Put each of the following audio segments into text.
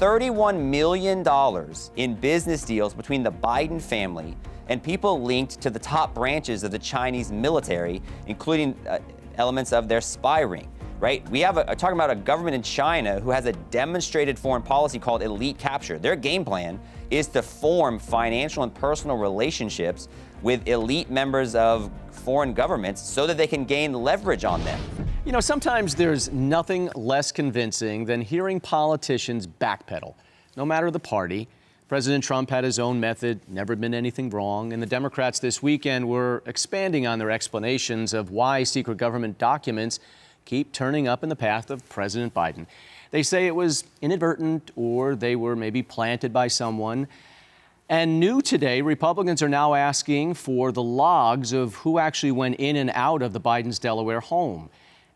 $31 million in business deals between the Biden family and people linked to the top branches of the Chinese military, including elements of their spy ring, right? We have talking about a government in China who has a demonstrated foreign policy called elite capture. Their game plan is to form financial and personal relationships with elite members of foreign governments so that they can gain leverage on them. You know, sometimes there's nothing less convincing than hearing politicians backpedal, no matter the party. President Trump had his own method, never been anything wrong, and the Democrats this weekend were expanding on their explanations of why secret government documents keep turning up in the path of President Biden. They say it was inadvertent or they were maybe planted by someone. And new today, Republicans are now asking for the logs of who actually went in and out of the Biden's Delaware home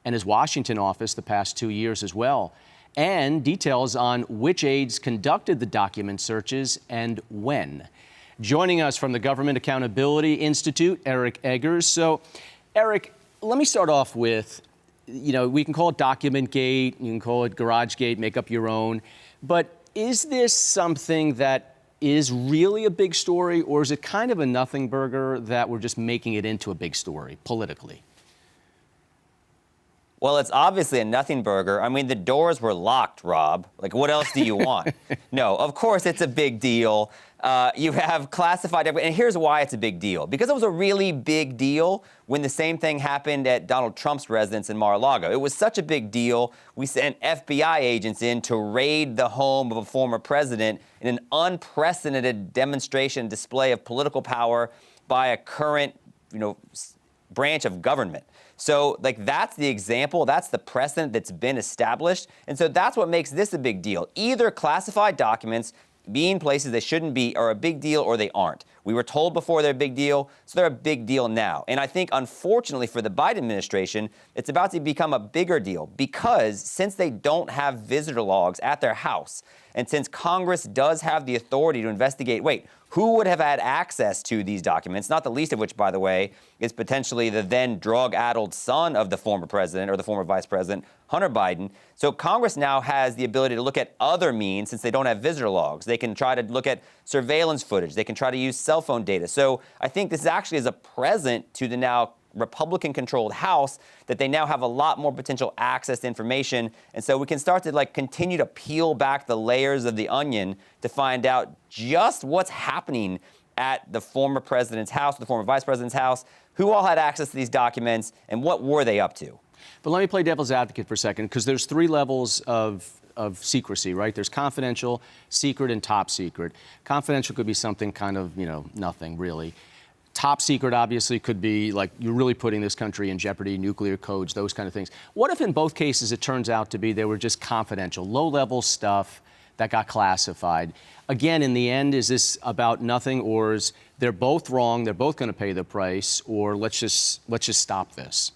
and his Washington office the past 2 years as well, and details on which aides conducted the document searches and when. Joining us from the Government Accountability Institute, Eric Eggers. So, Eric, let me start off with, you know, we can call it Document Gate, you can call it Garage Gate, make up your own, but is this something that is really a big story, or is it kind of a nothing burger that we're just making it into a big story politically? Well, it's obviously a nothing burger. I mean, the doors were locked, Rob. Like, what else do you want? No, of course it's a big deal. You have classified, and here's why it's a big deal. Because it was a really big deal when the same thing happened at Donald Trump's residence in Mar-a-Lago. It was such a big deal, we sent FBI agents in to raid the home of a former president in an unprecedented demonstration display of political power by a current, branch of government. So, that's the example, that's the precedent that's been established. And so that's what makes this a big deal. Either classified documents being places they shouldn't be are a big deal or they aren't. We were told before they're a big deal, so they're a big deal now. And I think, unfortunately for the Biden administration, it's about to become a bigger deal because since they don't have visitor logs at their house, and since Congress does have the authority to investigate, who would have had access to these documents, not the least of which, by the way, is potentially the then drug-addled son of the former president or the former vice president, Hunter Biden. So Congress now has the ability to look at other means since they don't have visitor logs. They can try to look at surveillance footage. They can try to use cell phone data. So I think this actually is a present to the now Republican-controlled House that they now have a lot more potential access to information. And so we can start to continue to peel back the layers of the onion to find out just what's happening at the former president's house, the former vice president's house, who all had access to these documents, and what were they up to. But let me play devil's advocate for a second, because there's three levels of secrecy, right? There's confidential, secret, and top secret. Confidential could be something kind of, nothing really. Top secret, obviously, could be you're really putting this country in jeopardy, nuclear codes, those kind of things. What if in both cases it turns out to be they were just confidential, low-level stuff that got classified? Again, in the end, is this about nothing, or is they're both wrong, they're both going to pay the price, or let's just stop this?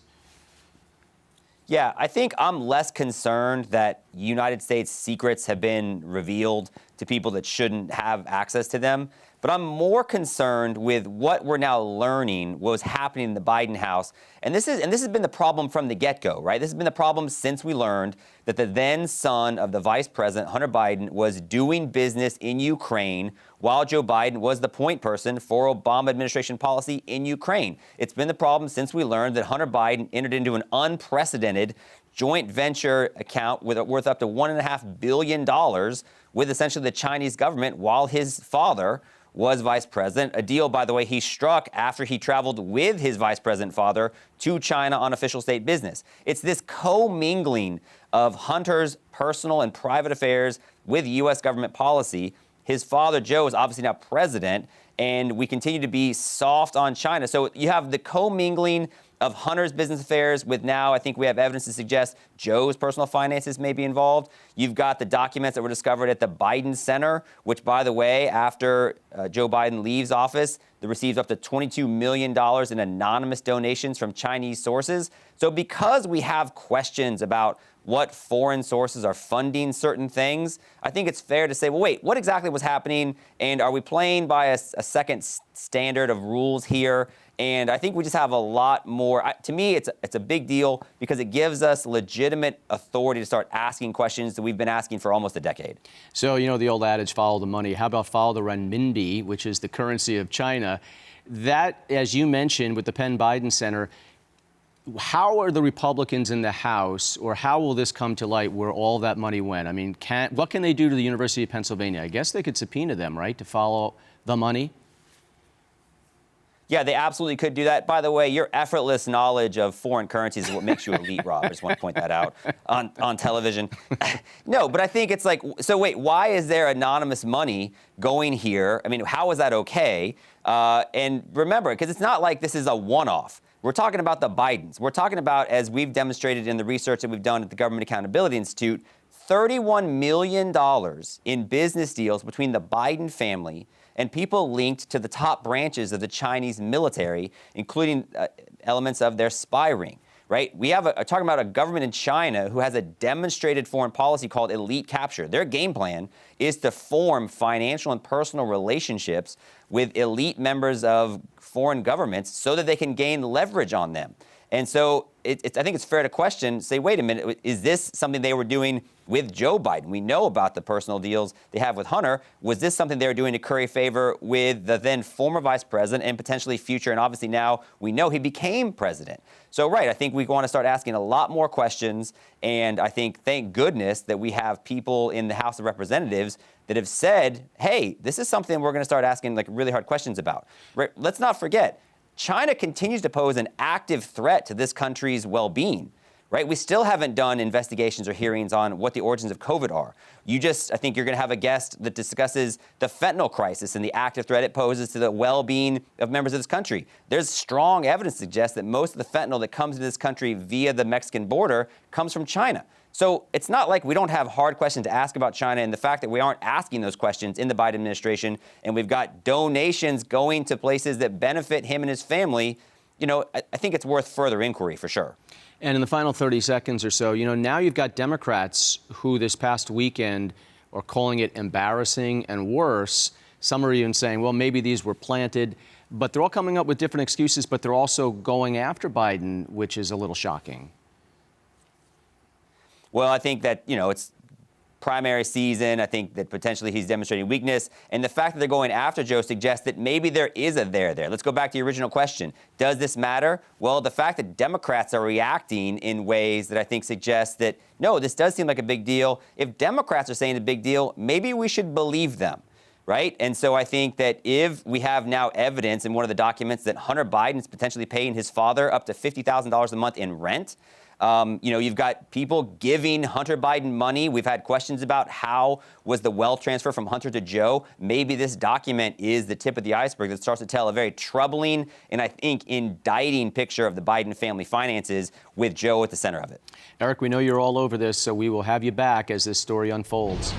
Yeah, I think I'm less concerned that United States secrets have been revealed to people that shouldn't have access to them. But I'm more concerned with what we're now learning, what was happening in the Biden house. And this has been the problem from the get-go, right? This has been the problem since we learned that the then son of the vice president, Hunter Biden, was doing business in Ukraine while Joe Biden was the point person for Obama administration policy in Ukraine. It's been the problem since we learned that Hunter Biden entered into an unprecedented joint venture account worth up to $1.5 billion with essentially the Chinese government while his father was vice president, a deal, by the way, he struck after he traveled with his vice president father to China on official state business. It's this commingling of Hunter's personal and private affairs with U.S. government policy. His father, Joe, is obviously now president, and we continue to be soft on China. So you have the commingling of Hunter's business affairs with now, I think we have evidence to suggest Joe's personal finances may be involved. You've got the documents that were discovered at the Biden Center, which, by the way, after Joe Biden leaves office, they receives up to $22 million in anonymous donations from Chinese sources. So because we have questions about what foreign sources are funding certain things, I think it's fair to say, well, wait, what exactly was happening? And are we playing by a second standard of rules here? And I think we just have a lot more. To me, it's a big deal because it gives us legitimate authority to start asking questions that we've been asking for almost a decade. So, you know, the old adage, follow the money. How about follow the renminbi, which is the currency of China? That, as you mentioned, with the Penn Biden Center, how are the Republicans in the House, or how will this come to light where all that money went? I mean, what can they do to the University of Pennsylvania? I guess they could subpoena them, right, to follow the money? Yeah, they absolutely could do that. By the way, your effortless knowledge of foreign currencies is what makes you elite, Rob. I just want to point that out on television. No, but I think it's like, so wait, why is there anonymous money going here? I mean, how is that okay? And remember, because it's not like this is a one-off. We're talking about the Bidens. We're talking about, as we've demonstrated in the research that we've done at the Government Accountability Institute, $31 million in business deals between the Biden family and people linked to the top branches of the Chinese military, including elements of their spy ring, right? We have talking about a government in China who has a demonstrated foreign policy called elite capture. Their game plan is to form financial and personal relationships with elite members of foreign governments so that they can gain leverage on them. And so I think it's fair to question, say, wait a minute, is this something they were doing with Joe Biden? We know about the personal deals they have with Hunter. Was this something they were doing to curry favor with the then former vice president and potentially future, and obviously now we know he became president? So, right, I think we want to start asking a lot more questions, and I think, thank goodness, that we have people in the House of Representatives that have said, hey, this is something we're going to start asking like really hard questions about. Right? Let's not forget, China continues to pose an active threat to this country's well-being, right? We still haven't done investigations or hearings on what the origins of COVID are. I think you're going to have a guest that discusses the fentanyl crisis and the active threat it poses to the well-being of members of this country. There's strong evidence to suggest that most of the fentanyl that comes into this country via the Mexican border comes from China. So it's not like we don't have hard questions to ask about China, and the fact that we aren't asking those questions in the Biden administration, and we've got donations going to places that benefit him and his family, you know, I think it's worth further inquiry for sure. And in the final 30 seconds or so, you know, now you've got Democrats who this past weekend are calling it embarrassing and worse. Some are even saying, well, maybe these were planted, but they're all coming up with different excuses, but they're also going after Biden, which is a little shocking. Well, I think that, you know, it's primary season. I think that potentially he's demonstrating weakness. And the fact that they're going after Joe suggests that maybe there is a there. Let's go back to your original question. Does this matter? Well, the fact that Democrats are reacting in ways that I think suggest that, no, this does seem like a big deal. If Democrats are saying it's a big deal, maybe we should believe them, right? And so I think that if we have now evidence in one of the documents that Hunter Biden's potentially paying his father up to $50,000 a month in rent, you know, you've got people giving Hunter Biden money. We've had questions about how was the wealth transfer from Hunter to Joe. Maybe this document is the tip of the iceberg that starts to tell a very troubling and I think indicting picture of the Biden family finances with Joe at the center of it. Eric, we know you're all over this, so we will have you back as this story unfolds.